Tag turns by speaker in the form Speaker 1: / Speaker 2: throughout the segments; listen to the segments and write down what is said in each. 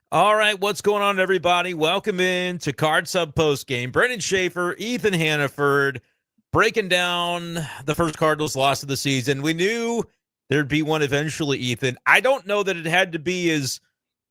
Speaker 1: All right, what's going on, everybody? Welcome in to Card Sub Post Game. Brenden Schaeffer, Ethan Hannaford, breaking down the first Cardinals loss of the season. We knew there'd be one eventually, Ethan. I don't know that it had to be as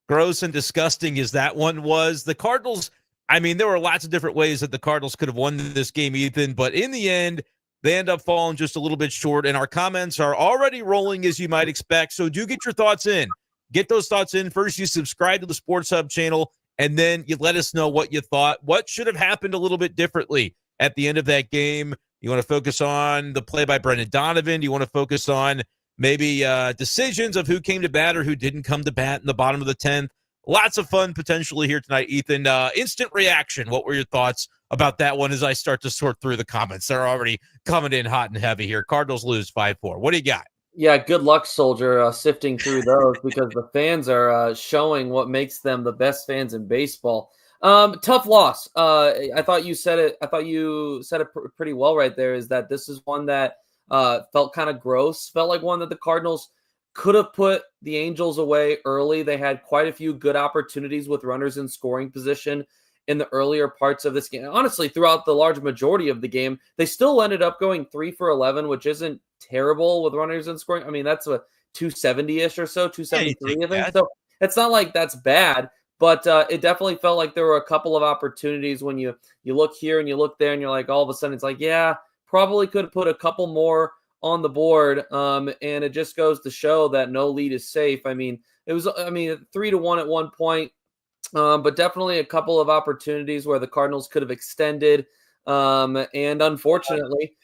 Speaker 1: gross and disgusting as that one was. The Cardinals, I mean, there were lots of different ways that the Cardinals could have won this game, Ethan, but in the end, they end up falling just a little bit short, and our comments are already rolling as you might expect, so do get your thoughts in. Get those thoughts in. First, you subscribe to the Sports Hub channel, and then you let us know what you thought. What should have happened a little bit differently at the end of that game? You want to focus on the play by Brendan Donovan? You want to focus on maybe decisions of who came to bat or who didn't come to bat in the bottom of the 10th? Lots of fun potentially here tonight, Ethan. Instant reaction. What were your thoughts about that one as I start to sort through the comments? They're already coming in hot and heavy here. Cardinals lose 5-4. What do you got?
Speaker 2: Yeah, good luck, Soldier, sifting through those because the fans are showing what makes them the best fans in baseball. Tough loss. I thought you said it. I thought you said it pretty well right there. Is that this is one that felt kind of gross. Felt like one that the Cardinals could have put the Angels away early. They had quite a few good opportunities with runners in scoring position in the earlier parts of this game. Honestly, throughout the large majority of the game, they still ended up going 3 for 11, which isn't terrible with runners in scoring. I mean, that's a 270-ish or so, 273, I think. So it's not like that's bad, but it definitely felt like there were a couple of opportunities when you look here and you look there and you're like, all of a sudden it's like, yeah, probably could put a couple more on the board. And it just goes to show that no lead is safe. I mean, it was, 3-1 at one point. But definitely a couple of opportunities where the Cardinals could have extended. And unfortunately,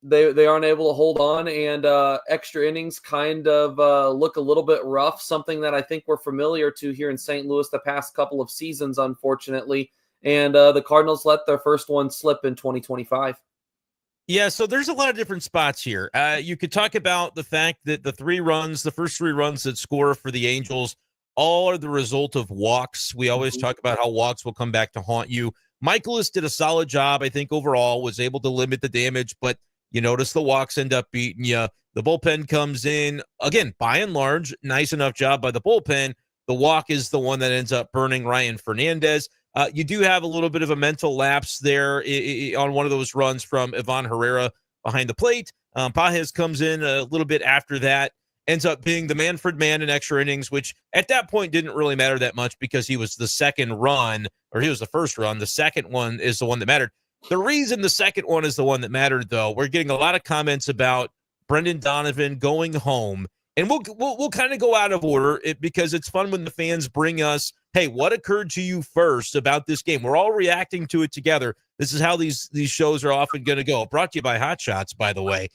Speaker 2: they aren't able to hold on, and extra innings kind of look a little bit rough, something that I think we're familiar to here in St. Louis the past couple of seasons, unfortunately. And the Cardinals let their first one slip in 2025.
Speaker 1: Yeah, so there's a lot of different spots here. You could talk about the fact that the first three runs that score for the Angels, all are the result of walks. We always talk about how walks will come back to haunt you. Mikolas did a solid job, I think, overall, was able to limit the damage, but you notice the walks end up beating you. The bullpen comes in. Again, by and large, nice enough job by the bullpen. The walk is the one that ends up burning Ryan Fernandez. You do have a little bit of a mental lapse there on one of those runs from Ivan Herrera behind the plate. Pages comes in a little bit after that, ends up being the Manfred man in extra innings, which at that point didn't really matter that much because he was the second run, or he was the first run. The second one is the one that mattered. The reason the second one is the one that mattered, though, we're getting a lot of comments about Brendan Donovan going home, and we'll kind of go out of order because it's fun when the fans bring us, hey, what occurred to you first about this game? We're all reacting to it together. This is how these shows are often going to go. Brought to you by Hot Shots, by the way.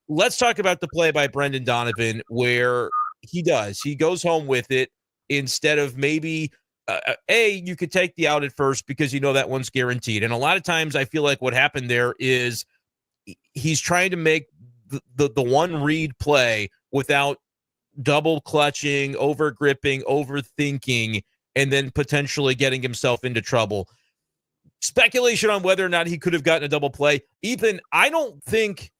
Speaker 1: Let's talk about the play by Brendan Donovan where he goes home with it instead of maybe you could take the out at first because you know that one's guaranteed. And a lot of times I feel like what happened there is he's trying to make the one read play without double clutching, over gripping, overthinking, and then potentially getting himself into trouble. Speculation on whether or not he could have gotten a double play. Ethan, I don't think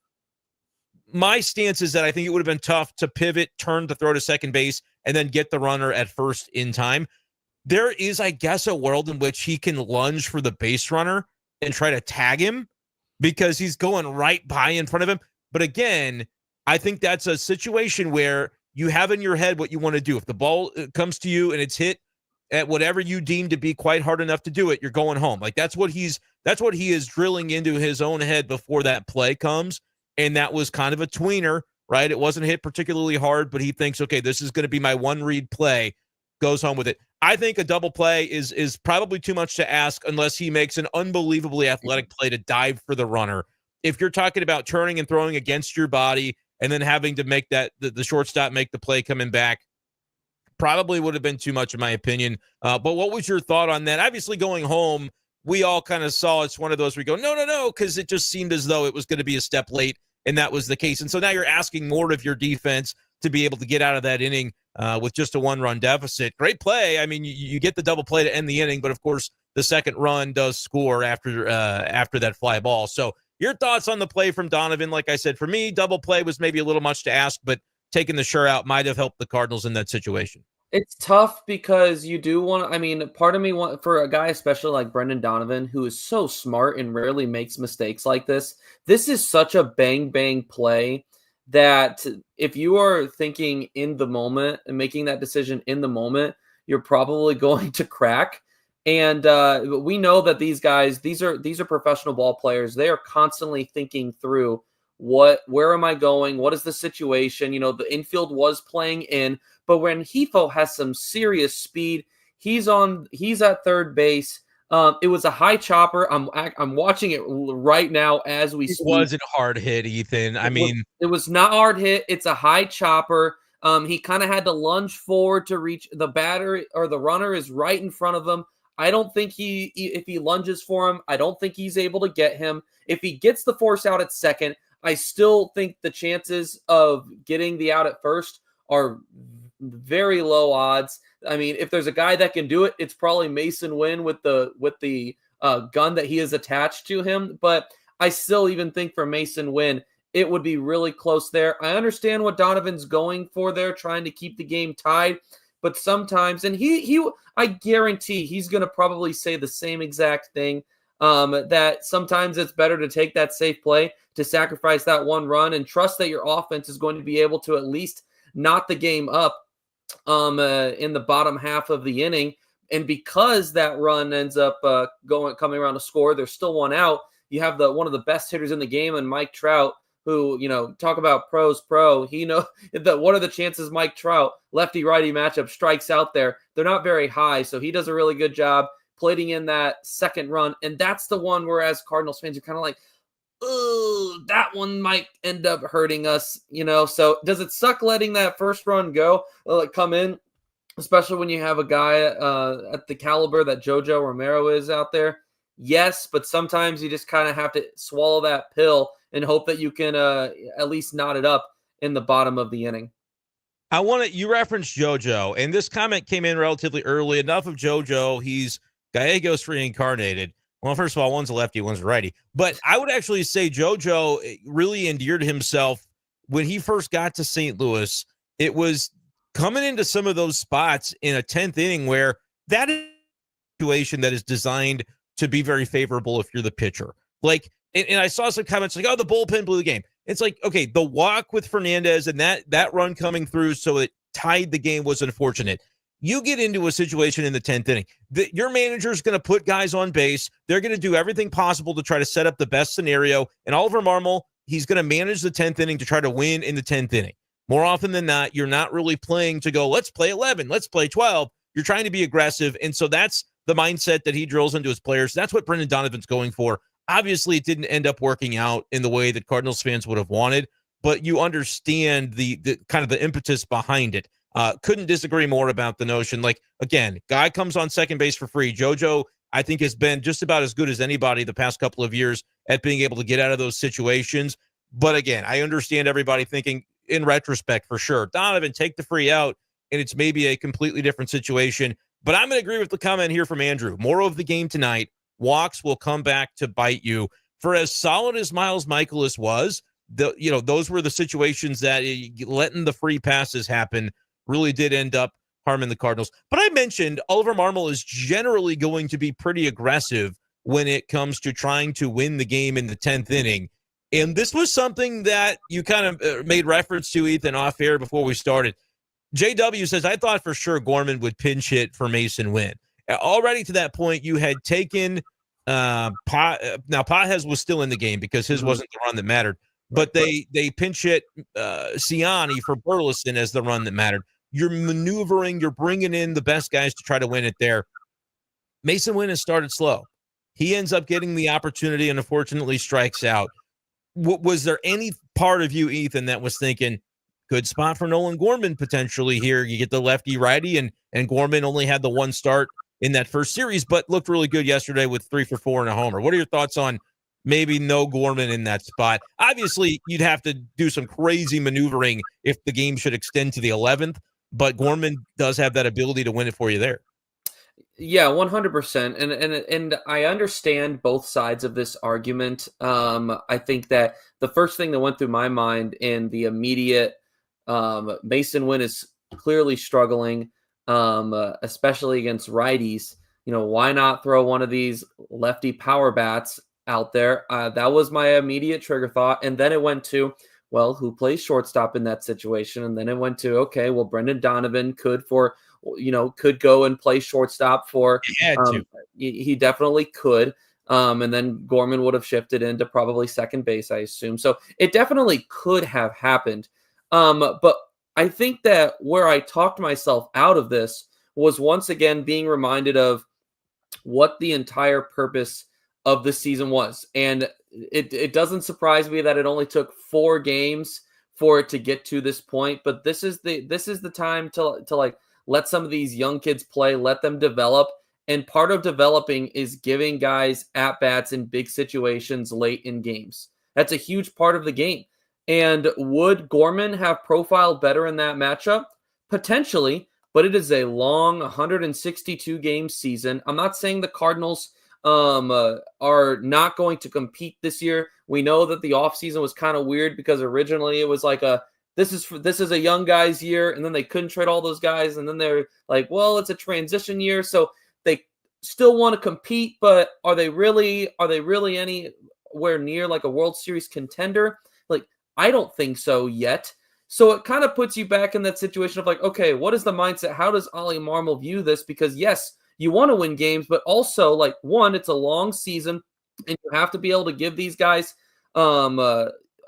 Speaker 1: my stance is that I think it would have been tough to pivot, turn to throw to second base, and then get the runner at first in time. There is, I guess, a world in which he can lunge for the base runner and try to tag him because he's going right by in front of him. But again, I think that's a situation where you have in your head what you want to do. If the ball comes to you and it's hit at whatever you deem to be quite hard enough to do it, you're going home. Like that's what he is drilling into his own head before that play comes. And that was kind of a tweener, right? It wasn't hit particularly hard, but he thinks, okay, this is going to be my one read play, goes home with it. I think a double play is probably too much to ask unless he makes an unbelievably athletic play to dive for the runner. If you're talking about turning and throwing against your body and then having to make that the shortstop make the play coming back, probably would have been too much in my opinion. But what was your thought on that? Obviously going home, we all kind of saw it's one of those we go, no, because it just seemed as though it was going to be a step late, and that was the case. And so now you're asking more of your defense to be able to get out of that inning with just a one-run deficit. Great play. I mean, you get the double play to end the inning, but of course the second run does score after that fly ball. So your thoughts on the play from Donovan? Like I said, for me, double play was maybe a little much to ask, but taking the sure out might have helped the Cardinals in that situation.
Speaker 2: It's tough because you do want. I mean, part of me want for a guy, especially like Brendan Donovan, who is so smart and rarely makes mistakes like this. This is such a bang bang play that if you are thinking in the moment and making that decision in the moment, you're probably going to crack. And we know that these guys, these are professional ball players. They are constantly thinking through where am I going? What is the situation? You know, the infield was playing in, but when Hefo has some serious speed, he's at third base. It was a high chopper. I'm watching it right now as we
Speaker 1: It
Speaker 2: speak.
Speaker 1: wasn't hard hit, Ethan.
Speaker 2: It was not hard hit. It's a high chopper. He kind of had to lunge forward to reach the batter, or the runner is right in front of him. I don't think if he lunges for him, I don't think he's able to get him. If he gets the force out at second, I still think the chances of getting the out at first are very low odds. I mean, if there's a guy that can do it, it's probably Mason Winn with the gun that he has attached to him. But I still even think for Mason Winn, it would be really close there. I understand what Donovan's going for there, trying to keep the game tied. But sometimes, and I guarantee he's going to probably say the same exact thing, that sometimes it's better to take that safe play, to sacrifice that one run and trust that your offense is going to be able to at least knot the game up in the bottom half of the inning. And because that run ends up coming around to score, there's still one out. You have one of the best hitters in the game, and Mike Trout, who, talk about pros pro. What are the chances Mike Trout, lefty righty matchup, strikes out there? They're not very high, so he does a really good job plating in that second run. And that's the one where, as Cardinals fans, you're kind of like, oh, that one might end up hurting us, So does it suck letting that first run go, come in, especially when you have a guy at the caliber that Jojo Romero is out there? Yes, but sometimes you just kind of have to swallow that pill and hope that you can at least knot it up in the bottom of the inning.
Speaker 1: You referenced JoJo, and this comment came in relatively early. Enough of JoJo. He's Gallegos reincarnated. Well, first of all, one's a lefty, one's a righty. But I would actually say JoJo really endeared himself when he first got to St. Louis. It was coming into some of those spots in a 10th inning where that is a situation that is designed to be very favorable if you're the pitcher. And I saw some comments like, oh, the bullpen blew the game. It's like, okay, the walk with Fernandez and that run coming through so it tied the game was unfortunate. You get into a situation in the 10th inning. Your manager's going to put guys on base. They're going to do everything possible to try to set up the best scenario. And Oliver Marmol, he's going to manage the 10th inning to try to win in the 10th inning. More often than not, you're not really playing to go, let's play 11, let's play 12. You're trying to be aggressive. And so that's the mindset that he drills into his players. That's what Brendan Donovan's going for. Obviously, it didn't end up working out in the way that Cardinals fans would have wanted, but you understand the kind of the impetus behind it. Couldn't disagree more about the notion. Again, guy comes on second base for free. JoJo, I think, has been just about as good as anybody the past couple of years at being able to get out of those situations. But again, I understand everybody thinking in retrospect, for sure, Donovan, take the free out, and it's maybe a completely different situation. But I'm going to agree with the comment here from Andrew. More of the game tonight. Walks will come back to bite you. For as solid as Miles Mikolas was, those were the situations that letting the free passes happen really did end up harming the Cardinals. But I mentioned Oliver Marmol is generally going to be pretty aggressive when it comes to trying to win the game in the 10th inning. And this was something that you kind of made reference to, Ethan, off air before we started. JW says, I thought for sure Gorman would pinch hit for Mason Winn. Already to that point, you had taken now Pajes was still in the game because his wasn't the run that mattered. But they pinch hit Ciani for Burleson as the run that mattered. You're maneuvering, you're bringing in the best guys to try to win it there. Mason Winn has started slow. He ends up getting the opportunity and unfortunately strikes out. Was there any part of you, Ethan, that was thinking, good spot for Nolan Gorman potentially here? You get the lefty-righty, and Gorman only had the one start in that first series, but looked really good yesterday with 3 for 4 and a homer. What are your thoughts on maybe no Gorman in that spot? Obviously, you'd have to do some crazy maneuvering if the game should extend to the 11th, but Gorman does have that ability to win it for you there.
Speaker 2: Yeah, 100%. And I understand both sides of this argument. I think that the first thing that went through my mind in the immediate, Mason Winn is clearly struggling. especially against righties. Why not throw one of these lefty power bats out there? That was my immediate trigger thought. And then it went to, well, who plays shortstop in that situation? And then it went to, okay, well, Donovan could go and play shortstop for, he definitely could. And then Gorman would have shifted into probably second base, I assume. So it definitely could have happened. But I think that where I talked myself out of this was once again being reminded of what the entire purpose of the season was. And it doesn't surprise me that it only took 4 games for it to get to this point, but this is the time to like let some of these young kids play, let them develop. And part of developing is giving guys at-bats in big situations late in games. That's a huge part of the game. And would Gorman have profiled better in that matchup? Potentially, but it is a long 162-game season. I'm not saying the Cardinals are not going to compete this year. We know that the offseason was kind of weird because originally it was like this is a young guy's year, and then they couldn't trade all those guys, and then they're like, well, it's a transition year, so they still want to compete, but are they really anywhere near like a World Series contender? Like, I don't think so yet. So it kind of puts you back in that situation of like, okay, what is the mindset? How does Ollie Marmol view this? Because yes, you want to win games, but also like, one, it's a long season and you have to be able to give these guys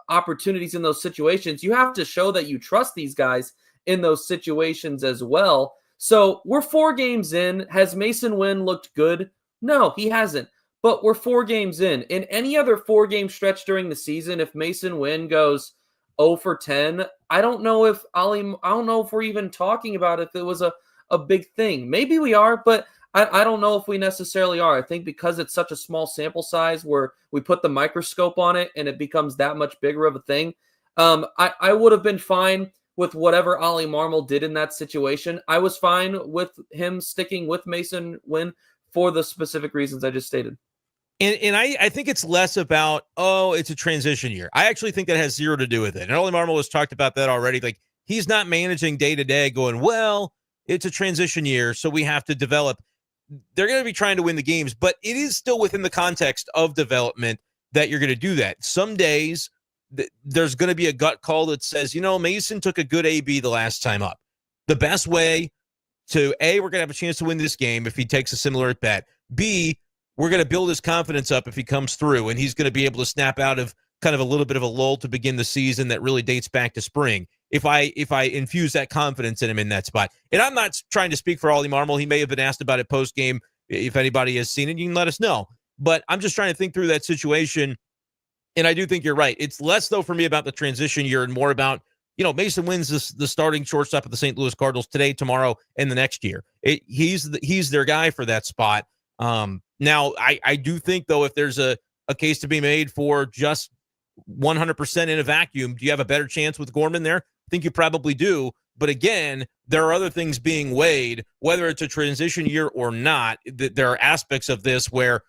Speaker 2: opportunities in those situations. You have to show that you trust these guys in those situations as well. So we're 4 games in. Has Masyn Winn looked good? No, he hasn't. But we're 4 games in. In any other 4-game stretch during the season, if Masyn Winn goes 0 for 10, I don't know if we're even talking about if it was a big thing. Maybe we are, but I don't know if we necessarily are. I think because it's such a small sample size where we put the microscope on it and it becomes that much bigger of a thing. I would have been fine with whatever Ollie Marmol did in that situation. I was fine with him sticking with Masyn Winn for the specific reasons I just stated.
Speaker 1: And I think it's less about, it's a transition year. I actually think that has zero to do with it. And Ollie Marmol has talked about that already. Like, he's not managing day to day going, well, it's a transition year, so we have to develop. They're going to be trying to win the games, but it is still within the context of development that you're going to do that. Some days there's going to be a gut call that says, Masyn took a good AB the last time up. The best way to, A, we're going to have a chance to win this game if he takes a similar at bat. B, we're going to build his confidence up if he comes through, and he's going to be able to snap out of kind of a little bit of a lull to begin the season that really dates back to spring. If I infuse that confidence in him in that spot. And I'm not trying to speak for Ollie Marmol. He may have been asked about it post-game. If anybody has seen it, you can let us know. But I'm just trying to think through that situation, and I do think you're right. It's less, though, for me about the transition year and more about, Masyn Winn's the starting shortstop of the St. Louis Cardinals today, tomorrow, and the next year. He's their guy for that spot. Now, I do think, though, if there's a case to be made for just 100% in a vacuum, do you have a better chance with Gorman there? I think you probably do. But again, there are other things being weighed, whether it's a transition year or not. There are aspects of this where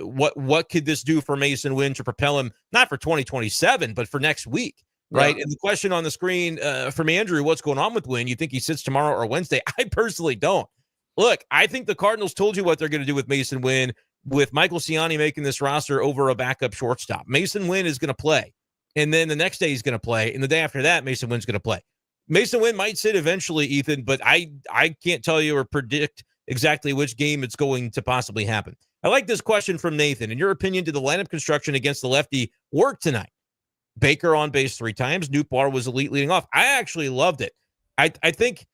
Speaker 1: what could this do for Masyn Winn to propel him, not for 2027, but for next week, right? Yeah. And the question on the screen from Andrew, what's going on with Winn? You think he sits tomorrow or Wednesday? I personally don't. Look, I think the Cardinals told you what they're going to do with Masyn Winn, with Michael Ciani making this roster over a backup shortstop. Masyn Winn is going to play, and then the next day he's going to play, and the day after that, Masyn Winn's going to play. Masyn Winn might sit eventually, Ethan, but I can't tell you or predict exactly which game it's going to possibly happen. I like this question from Nathan. In your opinion, did the lineup construction against the lefty work tonight? Baker on base 3 times. Nootbaar was elite leading off. I actually loved it. I think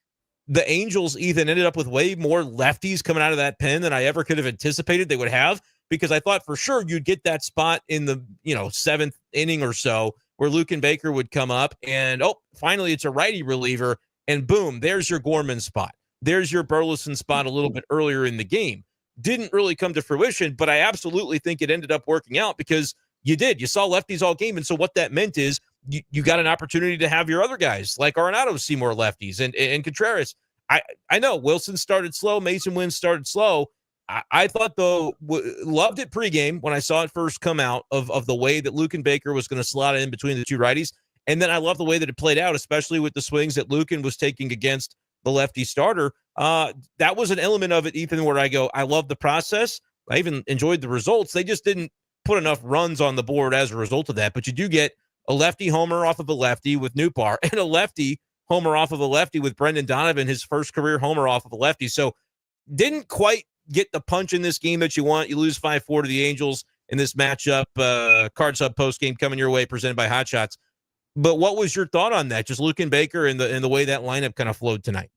Speaker 1: the Angels, Ethan, ended up with way more lefties coming out of that pen than I ever could have anticipated they would have, because I thought for sure you'd get that spot in the 7th inning or so where Luken Baker would come up and, finally it's a righty reliever, and boom, there's your Gorman spot. There's your Burleson spot a little bit earlier in the game. Didn't really come to fruition, but I absolutely think it ended up working out because you saw lefties all game, and so what that meant is you got an opportunity to have your other guys like Arenado see more lefties and Contreras. I know Wilson started slow. Masyn Winn started slow. I thought, though, loved it pregame when I saw it first come out of the way that Luken Baker was going to slot in between the two righties. And then I love the way that it played out, especially with the swings that Luken was taking against the lefty starter. That was an element of it, Ethan, where I go, I love the process. I even enjoyed the results. They just didn't put enough runs on the board as a result of that. But you do get a lefty homer off of a lefty with Newpar and a lefty homer off of a lefty with Brenden Donovan, his first career homer off of a lefty. So didn't quite get the punch in this game that you want. You lose 5-4 to the Angels in this matchup. Cards Hub post game coming your way, presented by Hot Shots. But what was your thought on that? Just Luke and Baker and the way that lineup kind of flowed tonight.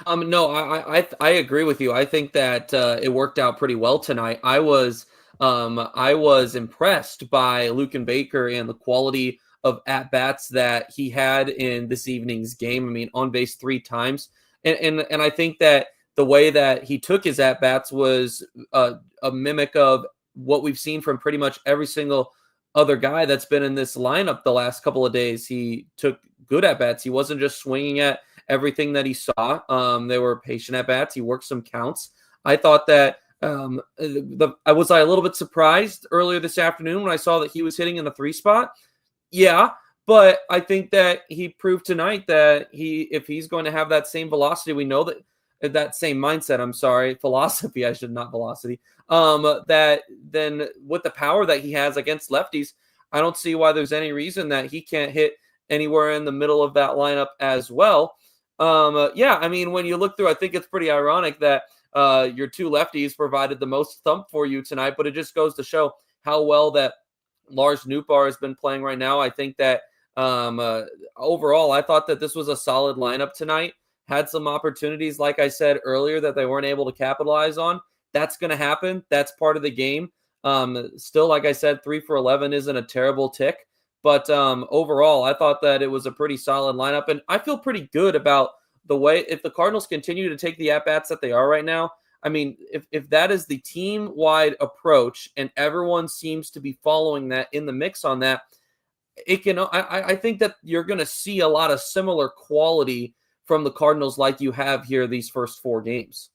Speaker 2: No, I agree with you. I think that it worked out pretty well tonight. I was impressed by Luke and Baker and the quality of at-bats that he had in this evening's game. I mean, on base 3 times. And I think that the way that he took his at-bats was a mimic of what we've seen from pretty much every single other guy that's been in this lineup the last couple of days. He took good at-bats. He wasn't just swinging at everything that he saw. They were patient at-bats. He worked some counts. I thought that I was a little bit surprised earlier this afternoon when I saw that he was hitting in the 3 spot. Yeah, but I think that he proved tonight that if he's going to have that same velocity, we know that same mindset, philosophy, I should not velocity, that then with the power that he has against lefties, I don't see why there's any reason that he can't hit anywhere in the middle of that lineup as well. Yeah, I mean, when you look through, I think it's pretty ironic that your 2 lefties provided the most thump for you tonight, but it just goes to show how well that Lars Nootbaar has been playing right now. I think that overall, I thought that this was a solid lineup tonight. Had some opportunities, like I said earlier, that they weren't able to capitalize on. That's going to happen. That's part of the game. Still, like I said, 3 for 11 isn't a terrible tick. But overall, I thought that it was a pretty solid lineup. And I feel pretty good about the way, if the Cardinals continue to take the at-bats that they are right now, I mean, if that is the team-wide approach and everyone seems to be following that in the mix on that, it can. I think that you're going to see a lot of similar quality from the Cardinals like you have here these first 4 games.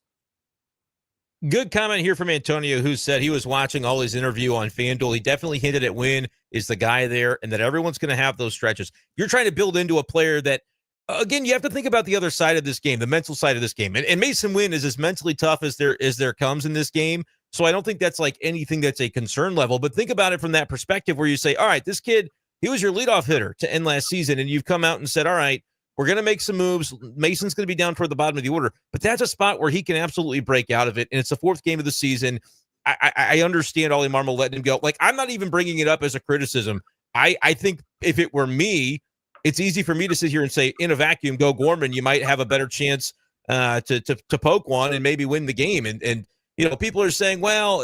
Speaker 1: Good comment here from Antonio, who said he was watching Ollie's interview on FanDuel. He definitely hinted at Winn is the guy there and that everyone's going to have those stretches. You're trying to build into a player that, again, you have to think about the other side of this game, the mental side of this game. And Mason Winn is as mentally tough as there comes in this game. So I don't think that's like anything that's a concern level. But think about it from that perspective where you say, all right, this kid, he was your leadoff hitter to end last season. And you've come out and said, all right, we're going to make some moves. Mason's going to be down toward the bottom of the order. But that's a spot where he can absolutely break out of it. And it's the 4th game of the season. I understand Ollie Marmol letting him go. Like, I'm not even bringing it up as a criticism. I think if it were me, it's easy for me to sit here and say, in a vacuum, go Gorman. You might have a better chance to poke one and maybe win the game. And you know, people are saying, well,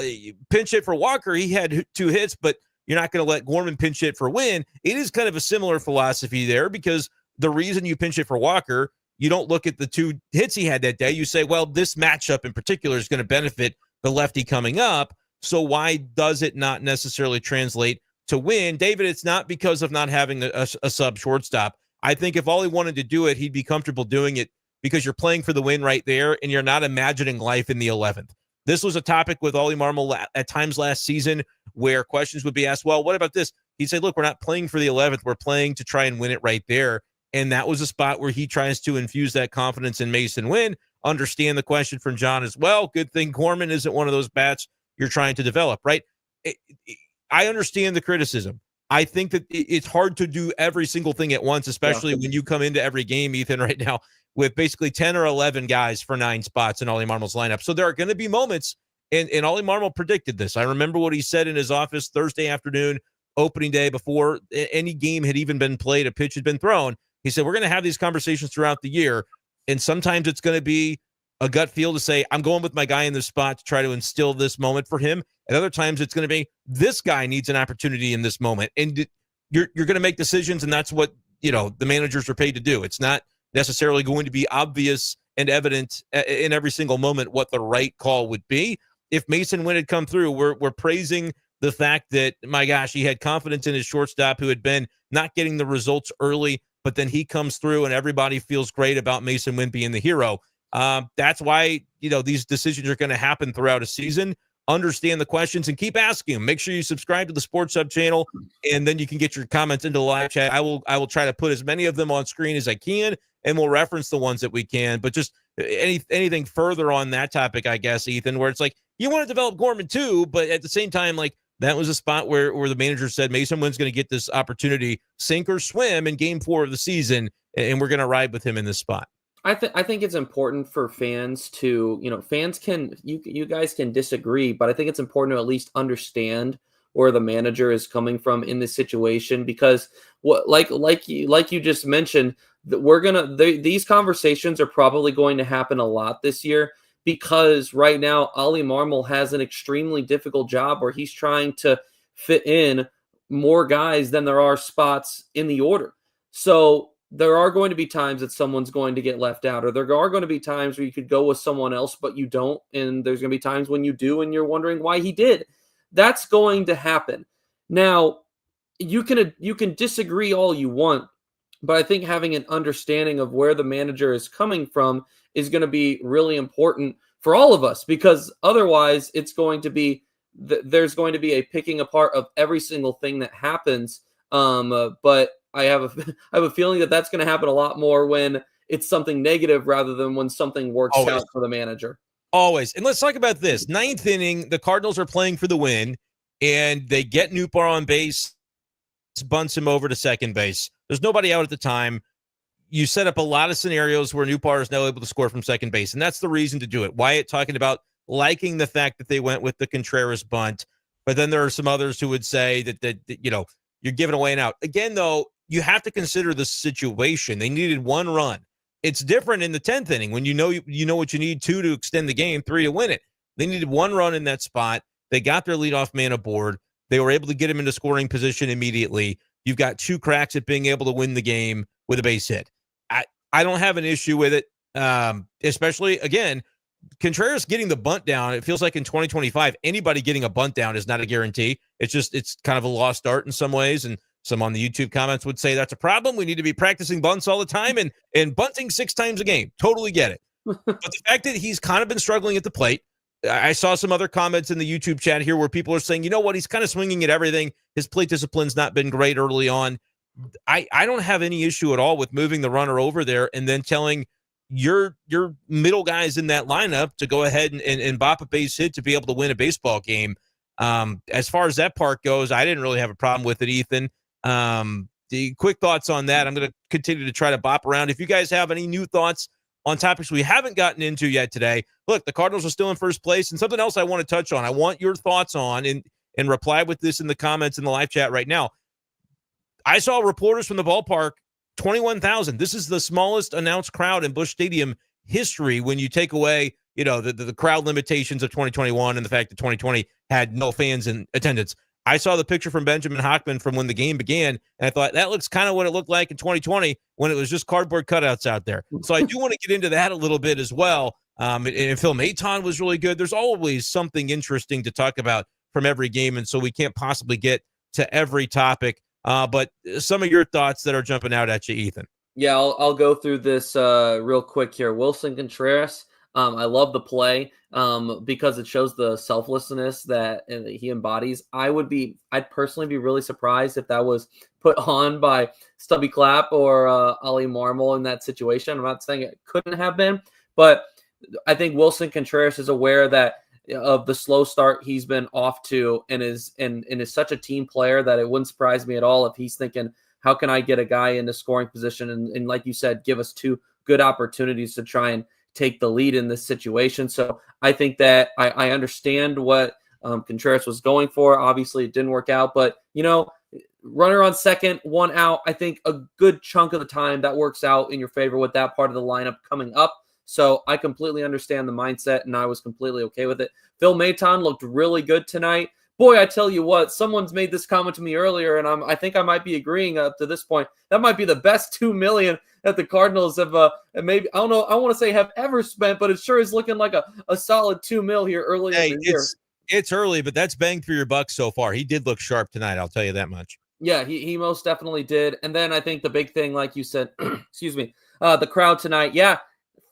Speaker 1: pinch hit for Walker. He had 2 hits, but you're not going to let Gorman pinch hit for Winn. It is kind of a similar philosophy there because the reason you pinch hit for Walker, you don't look at the 2 hits he had that day. You say, well, this matchup in particular is going to benefit the lefty coming up. So why does it not necessarily translate to Winn? David, it's not because of not having a sub shortstop. I think if Ollie wanted to do it, he'd be comfortable doing it because you're playing for the win right there and you're not imagining life in the 11th. This was a topic with Ollie Marmol at times last season where questions would be asked, well, what about this? He'd say, look, we're not playing for the 11th. We're playing to try and win it right there. And that was a spot where he tries to infuse that confidence in Mason Winn. Understand the question from John as well. Good thing Gorman isn't one of those bats you're trying to develop, right? I understand the criticism. I think that it's hard to do every single thing at once, especially when you come into every game, Ethan, right now with basically 10 or 11 guys for 9 spots in Ollie Marmol's lineup. So there are going to be moments, and Ollie Marmol predicted this. I remember what he said in his office Thursday afternoon, opening day, before any game had even been played, a pitch had been thrown. He said, we're going to have these conversations throughout the year, and sometimes it's going to be a gut feel to say, I'm going with my guy in this spot to try to instill this moment for him. And other times it's going to be, this guy needs an opportunity in this moment. And you're going to make decisions, and that's what, the managers are paid to do. It's not necessarily going to be obvious and evident in every single moment what the right call would be. If Mason Winn had come through, we're praising the fact that, my gosh, he had confidence in his shortstop who had been not getting the results early, but then he comes through and everybody feels great about Mason Winn being the hero. That's why, these decisions are going to happen throughout a season. understand the questions, and keep asking them. Make sure you subscribe to the Sports Hub channel, and then you can get your comments into the live chat. I will try to put as many of them on screen as I can, and we'll reference the ones that we can. But just anything further on that topic, I guess, Ethan, where it's like you want to develop Gorman too, but at the same time, like that was a spot where the manager said Mason Wynn's going to get this opportunity, sink or swim, in Game 4 of the season, and we're going to ride with him in this spot.
Speaker 2: I think it's important for fans to, fans can, you guys can disagree, but I think it's important to at least understand where the manager is coming from in this situation, because like you just mentioned, that these conversations are probably going to happen a lot this year, because right now Ollie Marmol has an extremely difficult job where he's trying to fit in more guys than there are spots in the order. So there are going to be times that someone's going to get left out, or there are going to be times where you could go with someone else, but you don't. And there's going to be times when you do, and you're wondering why he did. That's going to happen. Now, you can disagree all you want, but I think having an understanding of where the manager is coming from is going to be really important for all of us, because otherwise there's going to be a picking apart of every single thing that happens. But I have a feeling that that's going to happen a lot more when it's something negative rather than when something works out for the manager.
Speaker 1: Always. And let's talk about this. 9th inning, the Cardinals are playing for the win, and they get Nootbaar on base, bunts him over to second base. There's nobody out at the time. You set up a lot of scenarios where Nootbaar is now able to score from second base, and that's the reason to do it. Wyatt talking about liking the fact that they went with the Contreras bunt, but then there are some others who would say that you're giving away an out. Again, though, you have to consider the situation. They needed 1 run. It's different in the 10th inning when you know what you need, 2 to extend the game, 3 to win it. They needed 1 run in that spot. They got their leadoff man aboard. They were able to get him into scoring position immediately. You've got 2 cracks at being able to win the game with a base hit. I don't have an issue with it, especially, again, Contreras getting the bunt down. It feels like in 2025, anybody getting a bunt down is not a guarantee. It's kind of a lost art in some ways, and some on the YouTube comments would say that's a problem. We need to be practicing bunts all the time and bunting 6 times a game. Totally get it. But the fact that he's kind of been struggling at the plate, I saw some other comments in the YouTube chat here where people are saying, you know what, he's kind of swinging at everything. His plate discipline's not been great early on. I don't have any issue at all with moving the runner over there and then telling your middle guys in that lineup to go ahead and bop a base hit to be able to win a baseball game. As far as that part goes, I didn't really have a problem with it, Ethan. The quick thoughts on that. I'm going to continue to try to bop around. If you guys have any new thoughts on topics we haven't gotten into yet today, look, the Cardinals are still in first place, and something else I want to touch on. I want your thoughts on and reply with this in the comments in the live chat right now. I saw reporters from the ballpark, 21,000. This is the smallest announced crowd in Busch Stadium history when you take away, the crowd limitations of 2021 and the fact that 2020 had no fans in attendance. I saw the picture from Benjamin Hockman from when the game began, and I thought that looks kind of what it looked like in 2020 when it was just cardboard cutouts out there. So I do want to get into that a little bit as well. And Phil Maton was really good. There's always something interesting to talk about from every game, and so we can't possibly get to every topic. But some of your thoughts that are jumping out at you, Ethan.
Speaker 2: Yeah, I'll go through this real quick here. Willson Contreras, I love the play because it shows the selflessness that he embodies. I'd personally be really surprised if that was put on by Stubby Clapp or Ollie Marmol in that situation. I'm not saying it couldn't have been, but I think Willson Contreras is aware that of the slow start he's been off to and is such a team player that it wouldn't surprise me at all if he's thinking, how can I get a guy into scoring position and like you said, give us 2 good opportunities to try and take the lead in this situation. So I think that I understand what Contreras was going for. Obviously it didn't work out, but runner on second, 1 out. I think a good chunk of the time that works out in your favor with that part of the lineup coming up. So I completely understand the mindset, and I was completely okay with it. Phil Maton looked really good tonight. Boy, I tell you what, someone's made this comment to me earlier, and I think I might be agreeing up to this point. That might be the best $2 million that the Cardinals have, maybe, I don't know, I want to say have ever spent, but it sure is looking like a solid $2 million here early in the year.
Speaker 1: It's early, but that's bang for your buck so far. He did look sharp tonight, I'll tell you that much.
Speaker 2: Yeah, he most definitely did. And then I think the big thing, like you said, excuse me, the crowd tonight, yeah,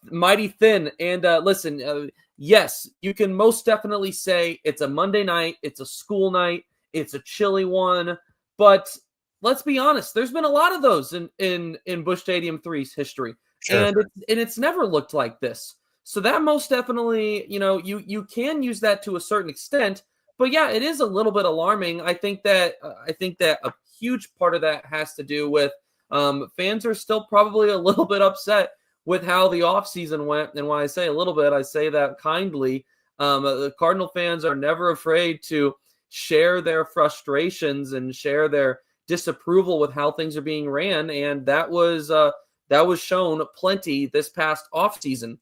Speaker 2: mighty thin. And listen, yes, you can most definitely say it's a Monday night, it's a school night, it's a chilly one, but let's be honest, there's been a lot of those in Busch Stadium 3's history.
Speaker 1: Sure.
Speaker 2: And it's never looked like this. So that most definitely, you can use that to a certain extent, but yeah, it is a little bit alarming. I think that a huge part of that has to do with fans are still probably a little bit upset with how the offseason went. And when I say a little bit, I say that kindly. The Cardinal fans are never afraid to share their frustrations and share their disapproval with how things are being ran, and that was shown plenty this past offseason.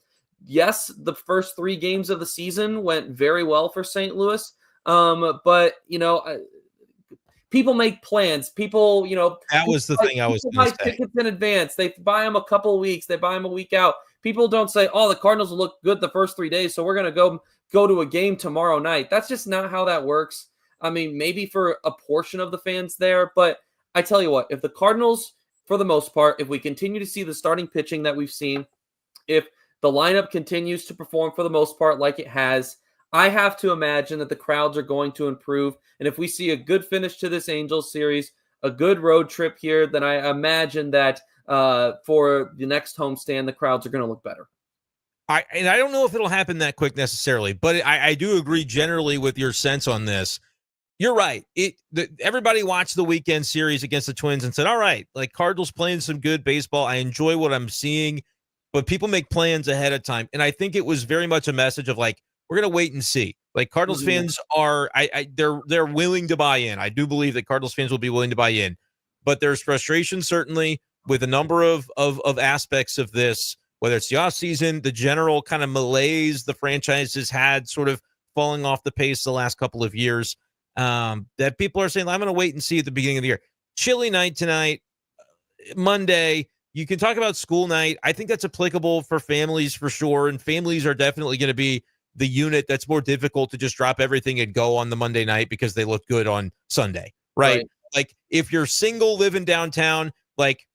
Speaker 2: Yes, the first 3 games of the season went very well for St. Louis, but people make plans. People,
Speaker 1: That was the thing I was going to say.
Speaker 2: Tickets in advance. They buy them a couple of weeks. They buy them a week out. People don't say, "Oh, the Cardinals will look good the first 3 days, so we're going to go to a game tomorrow night." That's just not how that works. I mean, maybe for a portion of the fans there, but I tell you what, if the Cardinals, for the most part, if we continue to see the starting pitching that we've seen, if the lineup continues to perform for the most part like it has, I have to imagine that the crowds are going to improve. And if we see a good finish to this Angels series, a good road trip here, then I imagine that for the next homestand, the crowds are going to look better.
Speaker 1: I don't know if it'll happen that quick necessarily, but I do agree generally with your sense on this. You're right. Everybody watched the weekend series against the Twins and said, all right, like Cardinals playing some good baseball. I enjoy what I'm seeing, but people make plans ahead of time. And I think it was very much a message of like, we're going to wait and see. Like Cardinals fans are, they're willing to buy in. I do believe that Cardinals fans will be willing to buy in, but there's frustration certainly with a number of aspects of this, whether it's the offseason, the general kind of malaise the franchise has had sort of falling off the pace the last couple of years. That people are saying, I'm going to wait and see at the beginning of the year. Chilly night tonight, Monday. You can talk about school night. I think that's applicable for families for sure. And families are definitely going to be the unit that's more difficult to just drop everything and go on the Monday night because they look good on Sunday, right? Like if you're single living downtown, like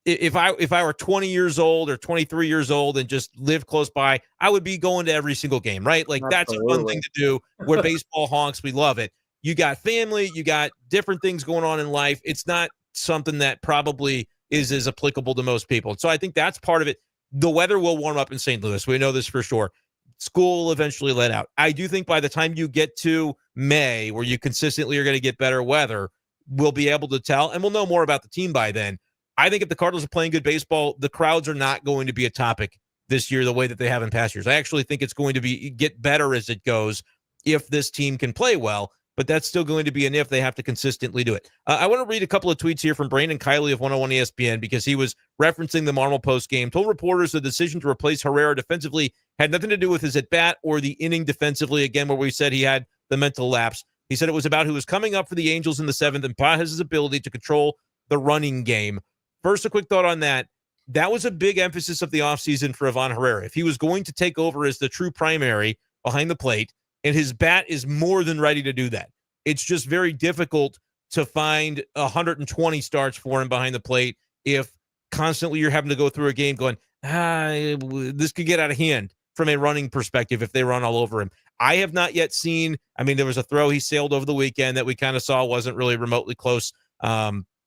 Speaker 1: if I were 20 years old or 23 years old and just lived close by, I would be going to every single game, right? Like that's a fun thing to do. Where baseball honks, we love it. You got family, you got different things going on in life. It's not something that probably is as applicable to most people. So I think that's part of it. The weather will warm up in St. Louis. We know this for sure. School will eventually let out. I do think by the time you get to May, where you consistently are going to get better weather, we'll be able to tell, and we'll know more about the team by then. I think if the Cardinals are playing good baseball, the crowds are not going to be a topic this year the way that they have in past years. I actually think it's going to get better as it goes if this team can play well, but that's still going to be an if. They have to consistently do it. I want to read a couple of tweets here from Brenden Kiley of 101 ESPN because he was referencing the Marmol post game. Told reporters the decision to replace Herrera defensively had nothing to do with his at-bat or the inning defensively, again, where we said he had the mental lapse. He said it was about who was coming up for the Angels in the 7th and Pages' ability to control the running game. First, a quick thought on that. That was a big emphasis of the offseason for Ivan Herrera. If he was going to take over as the true primary behind the plate, and his bat is more than ready to do that. It's just very difficult to find 120 starts for him behind the plate if constantly you're having to go through a game going, this could get out of hand from a running perspective if they run all over him. I have not yet seen, there was a throw he sailed over the weekend that we kind of saw wasn't really remotely close.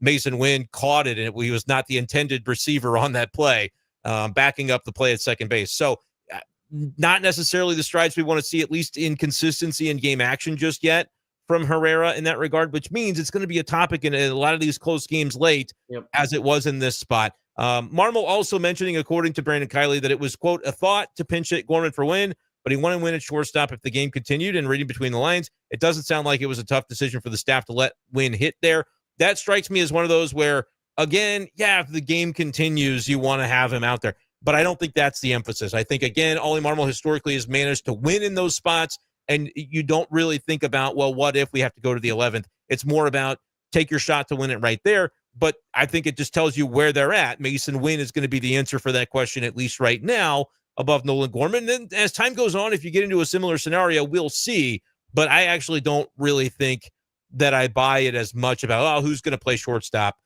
Speaker 1: Mason Winn caught it, and he was not the intended receiver on that play, backing up the play at second base. So not necessarily the strides we want to see, at least in consistency and game action just yet from Herrera in that regard, which means it's going to be a topic in a lot of these close games late, as it was in this spot. Marmol also mentioning, according to Brenden Kiley, that it was, quote, a thought to pinch hit Gorman for Winn, but he wanted Winn at shortstop if the game continued, and reading between the lines, it doesn't sound like it was a tough decision for the staff to let Winn hit there. That strikes me as one of those where, again, if the game continues, you want to have him out there. But I don't think that's the emphasis. I think, again, Ollie Marmol historically has managed to win in those spots, and you don't really think about, well, what if we have to go to the 11th? It's more about take your shot to win it right there. But I think it just tells you where they're at. Mason Winn is going to be the answer for that question, at least right now, above Nolan Gorman. Then as time goes on, if you get into a similar scenario, we'll see. But I actually don't really think that I buy it as much about, who's going to play shortstop.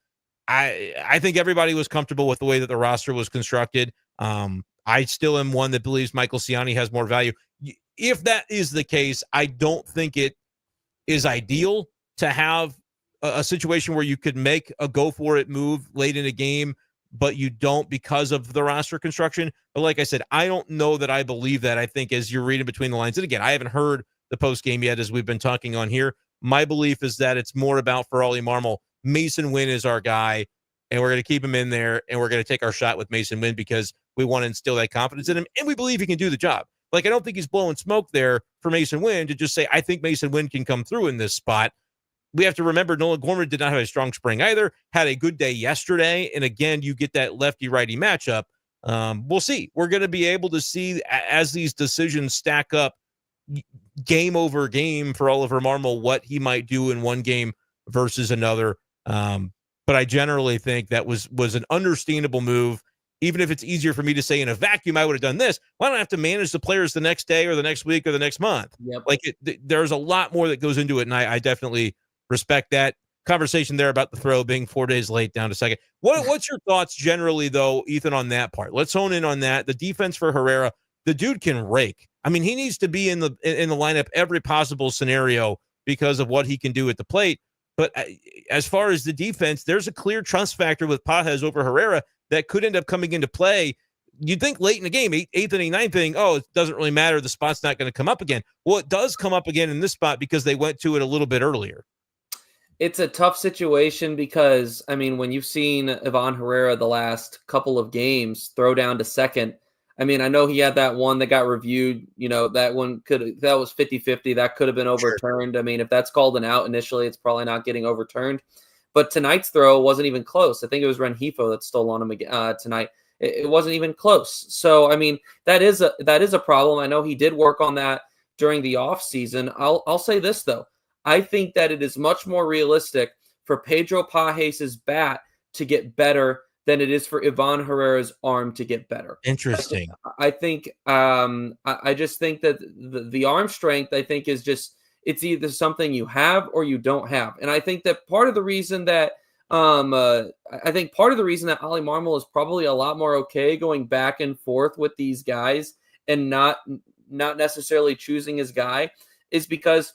Speaker 1: I think everybody was comfortable with the way that the roster was constructed. I still am one that believes Michael Ciani has more value. If that is the case, I don't think it is ideal to have a situation where you could make a go for it move late in a game, but you don't because of the roster construction. But like I said, I don't know that I believe that. I think as you're reading between the lines, and again, I haven't heard the post game yet as we've been talking on here. My belief is that it's more about for Ollie Marmol, Mason Winn is our guy, and we're going to keep him in there, and we're going to take our shot with Mason Winn because we want to instill that confidence in him, and we believe he can do the job. Like, I don't think he's blowing smoke there for Mason Winn to just say, I think Mason Winn can come through in this spot. We have to remember Nolan Gorman did not have a strong spring either, had a good day yesterday, and again, you get that lefty-righty matchup. We'll see. We're going to be able to see as these decisions stack up game over game for Oliver Marmol what he might do in one game versus another. But I generally think that was an understandable move. Even if it's easier for me to say in a vacuum, I would have done this. Well, I don't have to manage the players the next day or the next week or the next month.
Speaker 2: Yep.
Speaker 1: Like there's a lot more that goes into it, and I definitely respect that. Conversation there about the throw being 4 days late down to second. What's your thoughts generally, though, Ethan, on that part? Let's hone in on that. The defense for Herrera, the dude can rake. I mean, he needs to be in the lineup every possible scenario because of what he can do at the plate. But as far as the defense, there's a clear trust factor with Pages over Herrera that could end up coming into play. You'd think late in the game, eighth inning, ninth inning, it doesn't really matter. The spot's not going to come up again. Well, it does come up again in this spot because they went to it a little bit earlier.
Speaker 2: It's a tough situation because, I mean, when you've seen Ivan Herrera the last couple of games throw down to second, I mean, I know he had that one that got reviewed, that one that was 50-50. That could have been overturned. Sure. I mean, if that's called an out initially, it's probably not getting overturned. But tonight's throw wasn't even close. I think it was Rengifo that stole on him tonight. It wasn't even close. So, I mean, that is a problem. I know he did work on that during the offseason. I'll say this, though. I think that it is much more realistic for Pedro Pages' bat to get better than it is for Ivan Herrera's arm to get better.
Speaker 1: Interesting.
Speaker 2: I think I just think that the arm strength, I think, is just, it's either something you have or you don't have. And I think that part of the reason that Ollie Marmol is probably a lot more okay going back and forth with these guys and not necessarily choosing his guy is because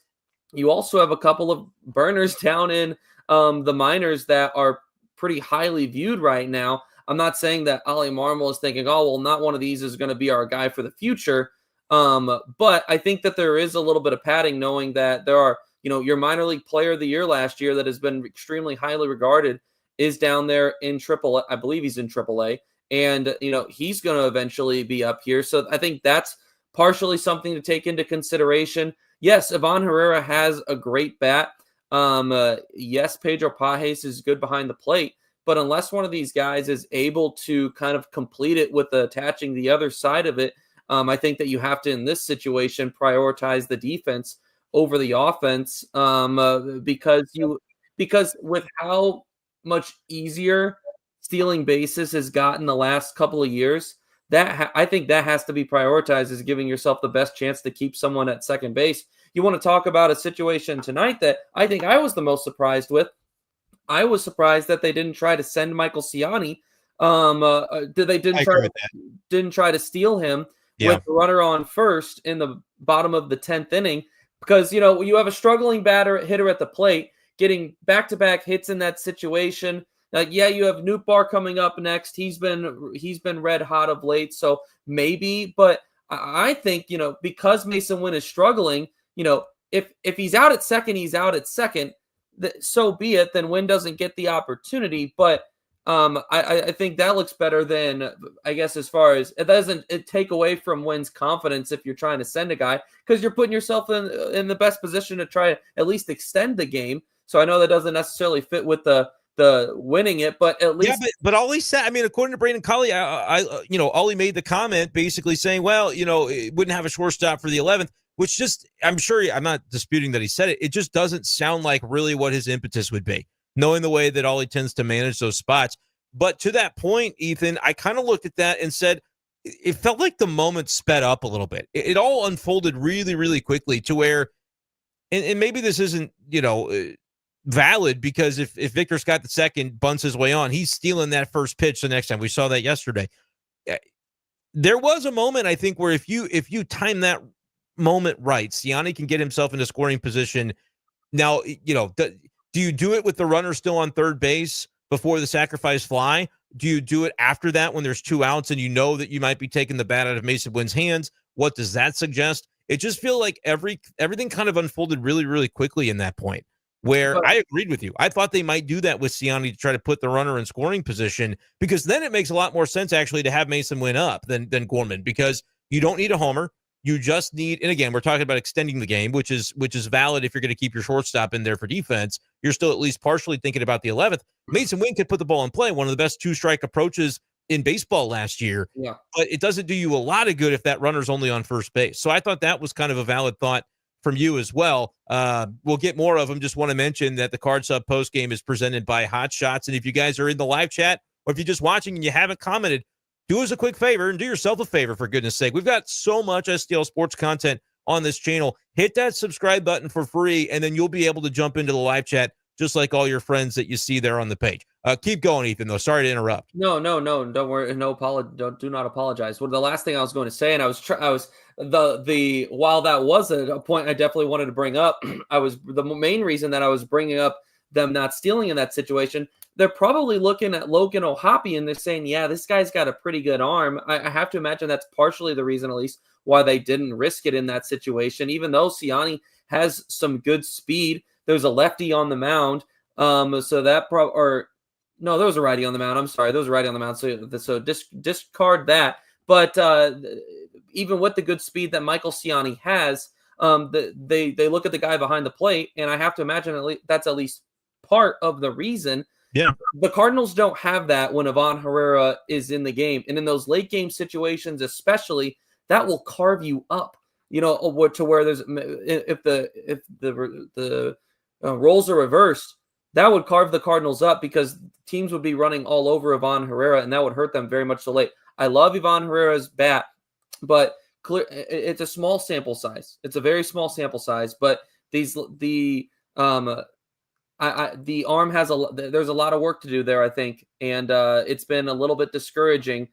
Speaker 2: you also have a couple of burners down in the minors that are pretty highly viewed right now. I'm not saying that Ollie Marmol is thinking, not one of these is going to be our guy for the future. But I think that there is a little bit of padding knowing that there are, your minor league player of the year last year that has been extremely highly regarded is down there in AAA. I believe he's in AAA, and, he's going to eventually be up here. So I think that's partially something to take into consideration. Yes, Ivan Herrera has a great bat. Yes, Pedro Pages is good behind the plate, but unless one of these guys is able to kind of complete it with attaching the other side of it, I think that you have to, in this situation, prioritize the defense over the offense because with how much easier stealing bases has gotten the last couple of years, I think that has to be prioritized as giving yourself the best chance to keep someone at second base. You want to talk about a situation tonight that I think I was the most surprised with. I was surprised that they didn't try to send Michael Ciani. They didn't try to steal him with the runner on first in the bottom of the 10th inning because, you have a struggling hitter at the plate getting back-to-back hits in that situation. You have Nootbaar coming up next. He's been red hot of late, so maybe. But I think, because Mason Winn is struggling, if he's out at second, he's out at second. So be it. Then Winn doesn't get the opportunity. But I think that looks better than, I guess, as far as it doesn't take away from Winn's confidence if you're trying to send a guy because you're putting yourself in the best position to try to at least extend the game. So I know that doesn't necessarily fit with the winning it, but at least
Speaker 1: but Ollie said, I mean, according to Brenden Colley, Ollie made the comment basically saying, well, it wouldn't have a shortstop for the 11th, which just, I'm not disputing that he said it. It just doesn't sound like really what his impetus would be, knowing the way that Ollie tends to manage those spots. But to that point, Ethan, I kind of looked at that and said, it felt like the moment sped up a little bit. It all unfolded really, really quickly to where, and maybe this isn't, valid because if Victor Scott the second bunts his way on, he's stealing that first pitch the next time. We saw that yesterday. There was a moment, I think, where if you time that moment right, Siani can get himself into scoring position. Now, do you do it with the runner still on third base before the sacrifice fly? Do you do it after that when there's 2 outs and you know that you might be taking the bat out of Mason Wynn's hands? What does that suggest? It just feel like everything kind of unfolded really, really quickly in that point where
Speaker 2: But
Speaker 1: I agreed with you. I thought they might do that with Siani to try to put the runner in scoring position, because then it makes a lot more sense actually to have Mason Wynn up than Gorman, because you don't need a homer. You just need, and again, we're talking about extending the game, which is valid if you're going to keep your shortstop in there for defense. You're still at least partially thinking about the 11th. Mason Wynn could put the ball in play, one of the best 2-strike approaches in baseball last year.
Speaker 2: yeah,
Speaker 1: But it doesn't do you a lot of good if that runner's only on first base. So I thought that was kind of a valid thought from you as well. We'll get more of them. Just want to mention that the Card Sub post game is presented by Hot Shots. And if you guys are in the live chat, or if you're just watching and you haven't commented, do us a quick favor and do yourself a favor, for goodness sake. We've got so much STL sports content on this channel. Hit that subscribe button for free, and then you'll be able to jump into the live chat just like all your friends that you see there on the page. Keep going, Ethan, though. Sorry to interrupt.
Speaker 2: no, don't worry, do not apologize. Well, the last thing I was going to say, and while that was a point I definitely wanted to bring up, the main reason that I was bringing up them not stealing in that situation. They're probably looking at Logan O'Hoppe and they're saying, yeah, this guy's got a pretty good arm. I have to imagine that's partially the reason, at least, why they didn't risk it in that situation, even though Siani has some good speed. There's a lefty on the mound. So that no, there was a righty on the mound. I'm sorry, there was a righty on the mound. So discard that. But even with the good speed that Michael Siani has, they look at the guy behind the plate, and I have to imagine that's at least part of the reason.
Speaker 1: Yeah.
Speaker 2: The Cardinals don't have that when Ivan Herrera is in the game. And in those late game situations, especially, that will carve you up, to where there's, if the roles are reversed, that would carve the Cardinals up because teams would be running all over Ivan Herrera, and that would hurt them very much so late. I love Ivan Herrera's bat, but it's a small sample size. It's a very small sample size, but the arm has there's a lot of work to do there, I think. And it's been a little bit discouraging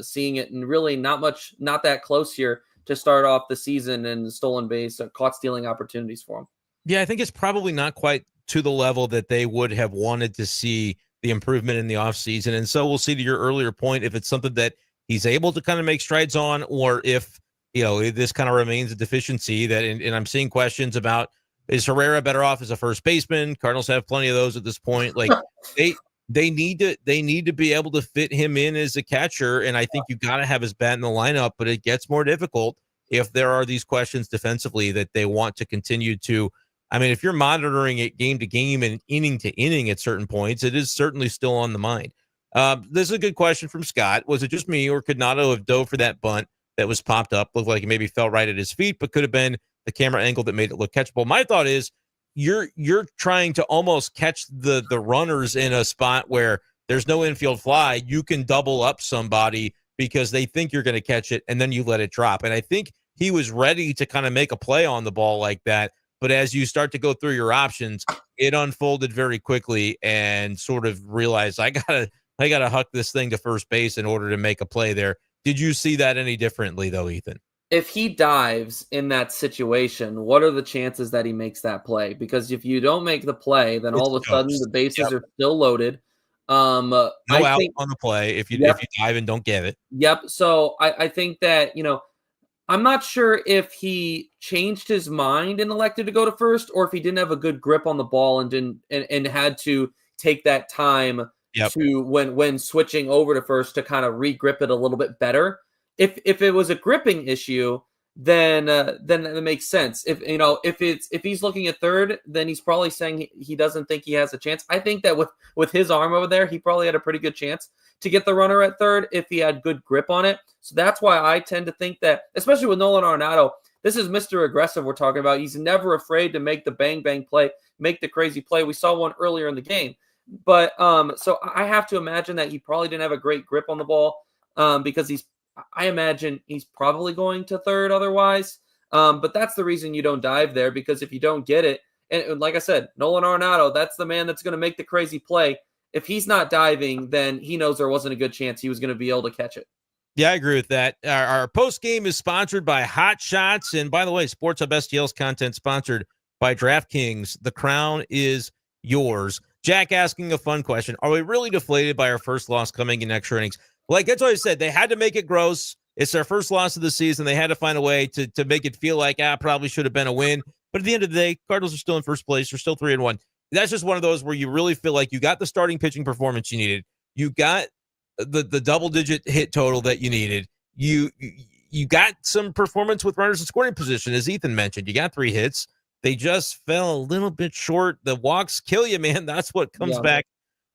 Speaker 2: seeing it, and really not that close here to start off the season, and stolen base, caught stealing opportunities for him.
Speaker 1: Yeah, I think it's probably not quite to the level that they would have wanted to see the improvement in the offseason. And so we'll see, to your earlier point, if it's something that he's able to kind of make strides on, or if, this kind of remains a deficiency and I'm seeing questions about, is Herrera better off as a first baseman? Cardinals have plenty of those at this point. Like they need to be able to fit him in as a catcher. And I think you got to have his bat in the lineup, but it gets more difficult if there are these questions defensively that they want to continue to. I mean, if you're monitoring it game to game and inning to inning at certain points, it is certainly still on the mind. This is a good question from Scott. Was it just me, or could Nato have dove for that bunt that was popped up? Looked like it maybe fell right at his feet, but could have been the camera angle that made it look catchable. My thought is you're trying to almost catch the runners in a spot where there's no infield fly. You can double up somebody because they think you're going to catch it, and then you let it drop. And I think he was ready to kind of make a play on the ball like that. But as you start to go through your options, it unfolded very quickly, and sort of realized I gotta huck this thing to first base in order to make a play there. Did you see that any differently though, Ethan?
Speaker 2: If he dives in that situation, what are the chances that he makes that play? Because if you don't make the play, then all of a sudden the bases are still loaded.
Speaker 1: No out on the play if you dive and don't get it.
Speaker 2: Yep. So I think that, I'm not sure if he changed his mind and elected to go to first, or if he didn't have a good grip on the ball and had to take that time to when switching over to first to kind of re-grip it a little bit better. If it was a gripping issue, then it makes sense. If he's looking at third, then he's probably saying he doesn't think he has a chance. I think that with his arm over there, he probably had a pretty good chance to get the runner at third if he had good grip on it. So that's why I tend to think that, especially with Nolan Arenado, this is Mr. Aggressive we're talking about. He's never afraid to make the bang play, make the crazy play. We saw one earlier in the game. But so I have to imagine that he probably didn't have a great grip on the ball because I imagine he's probably going to third otherwise. But that's the reason you don't dive there, because if you don't get it, and like I said, Nolan Arenado, that's the man that's going to make the crazy play. If he's not diving, then he knows there wasn't a good chance he was going to be able to catch it.
Speaker 1: Yeah, I agree with that. Our post game is sponsored by Hot Shots. And by the way, Sports Hub STL's content sponsored by DraftKings. The crown is yours. Jack asking a fun question. Are we really deflated by our first loss coming in extra innings? Like that's what I said. They had to make it gross. It's their first loss of the season. They had to find a way to make it feel like, probably should have been a win. But at the end of the day, Cardinals are still in first place. They're still 3-1. That's just one of those where you really feel like you got the starting pitching performance you needed. You got the double-digit hit total that you needed. You got some performance with runners in scoring position, as Ethan mentioned. You got 3 hits. They just fell a little bit short. The walks kill you, man. That's what comes back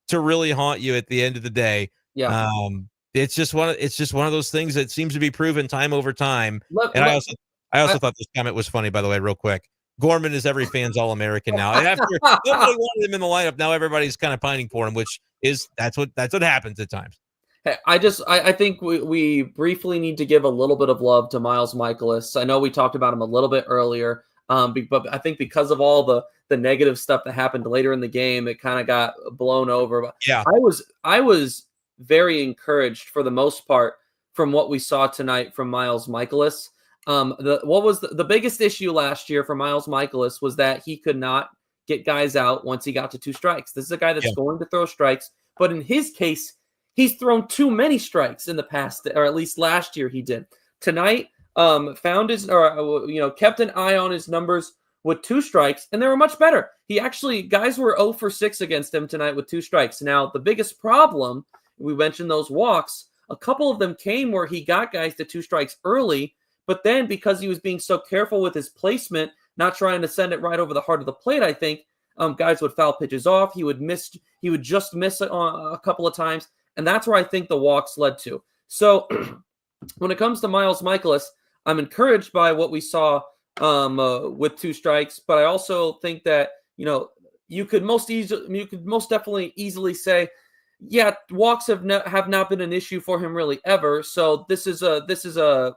Speaker 1: to really haunt you at the end of the day.
Speaker 2: Yeah.
Speaker 1: It's just one of those things that seems to be proven time over time. I also thought this comment was funny, by the way, real quick. Gorman is every fan's All-American now. And after nobody wanted him in the lineup, now everybody's kind of pining for him, which is that's what happens at times.
Speaker 2: Hey, I think we briefly need to give a little bit of love to Miles Mikolas. I know we talked about him a little bit earlier, but I think because of all the negative stuff that happened later in the game, it kind of got blown over. But
Speaker 1: yeah,
Speaker 2: I was very encouraged for the most part from what we saw tonight from Miles Mikolas. What was the biggest issue last year for Miles Mikolas was that he could not get guys out once he got to 2 strikes. This is a guy that's going to throw strikes, but in his case, he's thrown too many strikes in the past, or at least last year he did. Tonight, kept an eye on his numbers with 2 strikes, and they were much better. Guys were 0 for 6 against him tonight with 2 strikes. Now, the biggest problem, we mentioned those walks, a couple of them came where he got guys to 2 strikes early, but then because he was being so careful with his placement, not trying to send it right over the heart of the plate, I think, guys would foul pitches off. He would just miss it on a couple of times. And that's where I think the walks led to. So when it comes to Miles Mikolas, I'm encouraged by what we saw with 2 strikes, but I also think that, you could most definitely easily say, yeah, walks have not been an issue for him really ever. So this is a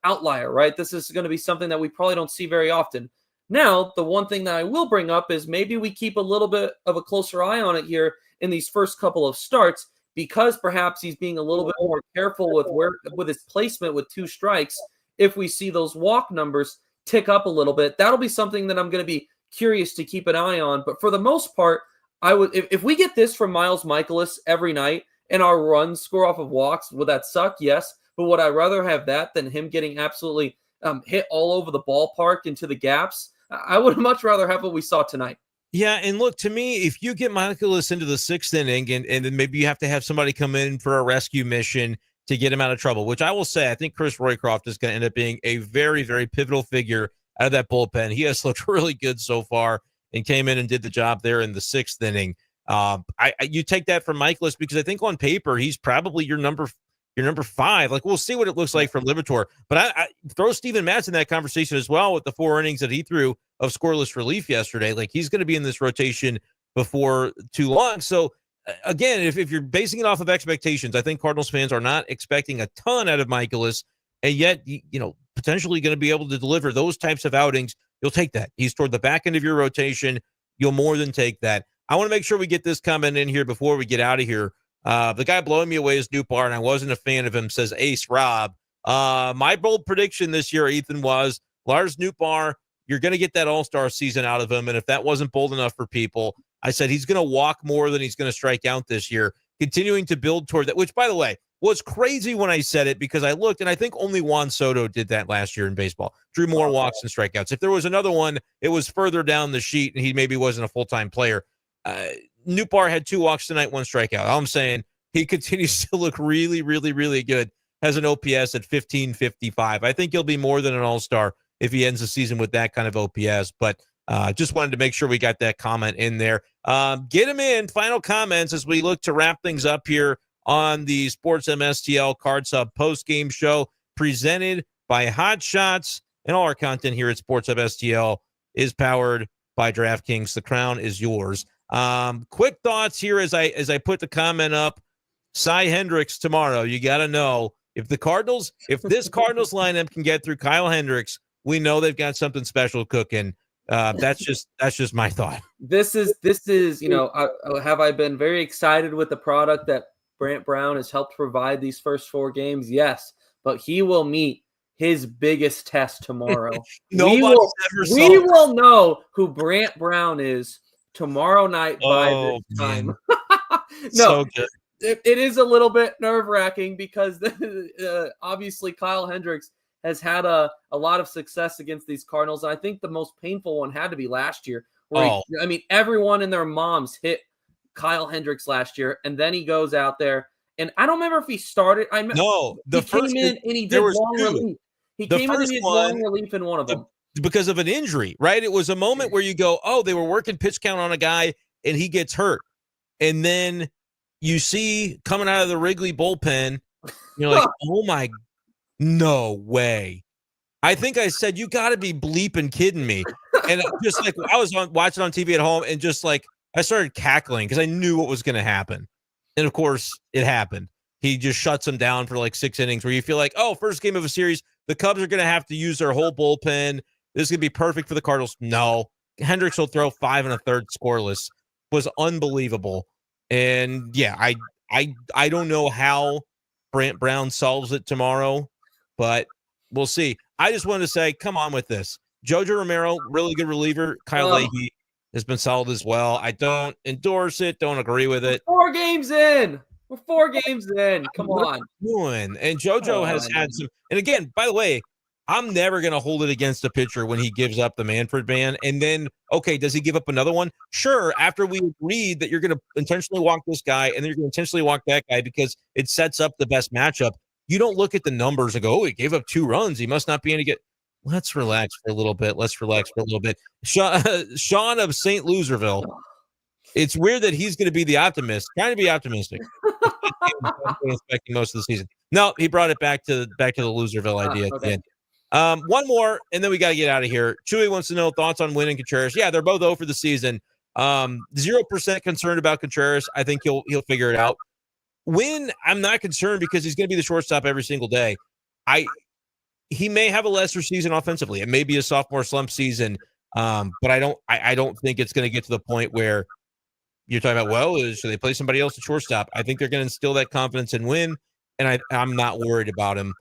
Speaker 2: outlier, right? This is going to be something that we probably don't see very often. Now, the one thing that I will bring up is maybe we keep a little bit of a closer eye on it here in these first couple of starts, because perhaps he's being a little bit more careful with his placement with 2 strikes. If we see those walk numbers tick up a little bit, that'll be something that I'm going to be curious to keep an eye on. But for the most part, I would, if we get this from Miles Mikolas every night and our runs score off of walks, would that suck? Yes. But would I rather have that than him getting absolutely hit all over the ballpark into the gaps? I would much rather have what we saw tonight.
Speaker 1: Yeah, and look, to me, if you get Mikolas into the 6th inning and then maybe you have to have somebody come in for a rescue mission to get him out of trouble, which I will say, I think Chris Roycroft is going to end up being a very, very pivotal figure out of that bullpen. He has looked really good so far and came in and did the job there in the 6th inning. You take that from Mikolas because I think on paper, he's probably your number 5. Like, we'll see what it looks like from Liberatore. But I throw Steven Matz in that conversation as well with the 4 innings that he threw of scoreless relief yesterday. Like, he's going to be in this rotation before too long. So, again, if you're basing it off of expectations, I think Cardinals fans are not expecting a ton out of Mikolas, and yet, potentially going to be able to deliver those types of outings. You'll take that. He's toward the back end of your rotation. You'll more than take that. I want to make sure we get this comment in here before we get out of here. The guy blowing me away is Newbar, and I wasn't a fan of him, says Ace Rob. My bold prediction this year, Ethan, was Lars Newbar, you're going to get that all-star season out of him, and if that wasn't bold enough for people, I said he's going to walk more than he's going to strike out this year, continuing to build toward that, which, by the way, was crazy when I said it because I looked, and I think only Juan Soto did that last year in baseball, drew more walks than strikeouts. If there was another one, it was further down the sheet, and he maybe wasn't a full-time player. Newbar had 2 walks tonight, 1 strikeout. All I'm saying, he continues to look really, really, really good. Has an OPS at 1555. I think he'll be more than an all-star if he ends the season with that kind of OPS. But just wanted to make sure we got that comment in there. Get him in. Final comments as we look to wrap things up here on the Sports MSTL Card Sub post-game show presented by Hot Shots. And all our content here at Sports MSTL is powered by DraftKings. The crown is yours. Quick thoughts here as I put the comment up. Cy Hendricks tomorrow. You got to know if this Cardinals lineup can get through Kyle Hendricks, we know they've got something special cooking. That's just my thought.
Speaker 2: This is have I been very excited with the product that Brant Brown has helped provide these first 4 games? Yes, but he will meet his biggest test tomorrow.
Speaker 1: Nobody's ever saw
Speaker 2: we will know who Brant Brown is tomorrow night by this time.
Speaker 1: So good.
Speaker 2: It is a little bit nerve-wracking because obviously Kyle Hendricks has had a lot of success against these Cardinals. And I think the most painful one had to be last year. Everyone and their moms hit Kyle Hendricks last year, and then he goes out there. And I don't remember if he started. He came in and he did long relief. He came in and did long relief in one of them.
Speaker 1: Because of an injury, right? It was a moment where you go, oh, they were working pitch count on a guy, and he gets hurt. And then you see coming out of the Wrigley bullpen, you're like, oh, my, no way. I think I said, you got to be bleeping kidding me. And just like I was watching on TV at home, and just like I started cackling because I knew what was going to happen. And, of course, it happened. He just shuts him down for like 6 innings where you feel like, oh, first game of a series, the Cubs are going to have to use their whole bullpen. This is going to be perfect for the Cardinals. No. Hendricks will throw 5 1/3 scoreless. Was unbelievable. And, yeah, I don't know how Brant Brown solves it tomorrow, but we'll see. I just wanted to say, come on with this. Jojo Romero, really good reliever. Kyle Leahy has been solid as well. I don't endorse it, don't agree with it.
Speaker 2: 4 games in. We're 4 games in. Come on.
Speaker 1: And JoJo has had some. And again, by the way, I'm never going to hold it against a pitcher when he gives up the Manfred ban. And then, okay, does he give up another one? Sure, after we agreed that you're going to intentionally walk this guy and then you're going to intentionally walk that guy because it sets up the best matchup. You don't look at the numbers and go, oh, he gave up 2 runs. He must not be any good. Let's relax for a little bit. Sean of St. Louisville. It's weird that he's going to be the optimist. Trying to be optimistic. Expecting most of the season. No, he brought it back to the Loserville idea at the end. One more, and then we got to get out of here. Chewy wants to know thoughts on Winn and Contreras. Yeah, they're both 0 for the season. 0% concerned about Contreras. I think he'll figure it out. Winn, I'm not concerned because he's going to be the shortstop every single day. He may have a lesser season offensively. It may be a sophomore slump season, but I don't think it's going to get to the point where you're talking about, well, should they play somebody else at shortstop? I think they're going to instill that confidence in Winn, and I'm not worried about him.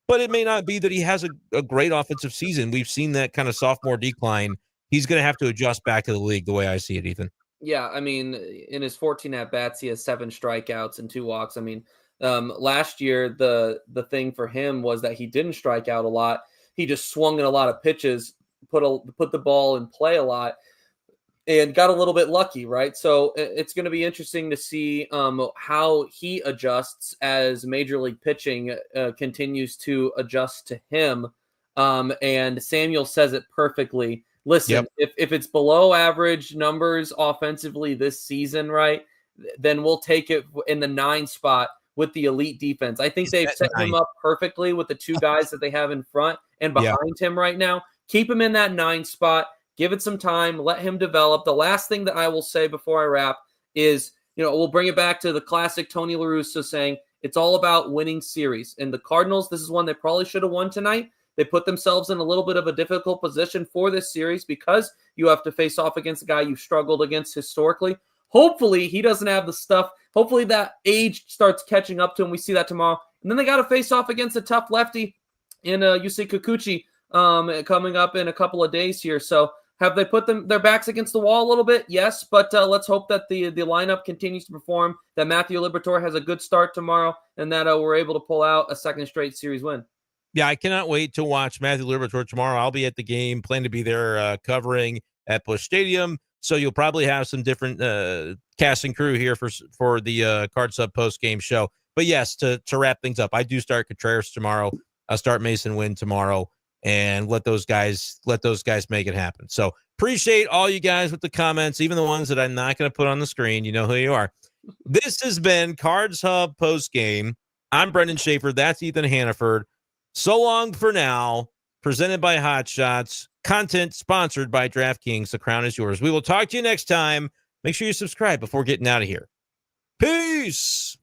Speaker 1: But it may not be that he has a great offensive season. We've seen that kind of sophomore decline. He's going to have to adjust back to the league the way I see it, Ethan.
Speaker 2: Yeah, I mean, in his 14 at-bats, he has 7 strikeouts and 2 walks. I mean, last year, the thing for him was that he didn't strike out a lot. He just swung in a lot of pitches, put the ball in play a lot, and got a little bit lucky, right? So it's going to be interesting to see how he adjusts as Major League Pitching continues to adjust to him. And Samuel says it perfectly. Listen, if it's below average numbers offensively this season, right, then we'll take it in the 9 spot with the elite defense. I think they've set him up perfectly with the 2 guys that they have in front and behind him right now. Keep him in that 9 spot. Give it some time. Let him develop. The last thing that I will say before I wrap is, we'll bring it back to the classic Tony La Russa saying it's all about winning series. And the Cardinals, this is one they probably should have won tonight. They put themselves in a little bit of a difficult position for this series because you have to face off against a guy you've struggled against historically. Hopefully he doesn't have the stuff. Hopefully that age starts catching up to him. We see that tomorrow. And then they got to face off against a tough lefty in Yusei Kikuchi coming up in a couple of days here. So have they put their backs against the wall a little bit? Yes, but let's hope that the lineup continues to perform, that Matthew Liberatore has a good start tomorrow, and that we're able to pull out a second straight series win.
Speaker 1: Yeah, I cannot wait to watch Matthew Liberatore tomorrow. I'll be at the game, plan to be there covering at Busch Stadium. So you'll probably have some different cast and crew here for the Card Sub post-game show. But yes, to wrap things up, I do start Contreras tomorrow. I'll start Mason Winn tomorrow, and let those guys make it happen. So appreciate all you guys with the comments, even the ones that I'm not going to put on the screen. You know who you are. This has been Cards Hub post-game. I'm Brendan Schaeffer. That's Ethan Hannaford. So long for now. Presented by Hot Shots. Content sponsored by DraftKings. The crown is yours. We will talk to you next time. Make sure you subscribe before getting out of here. Peace.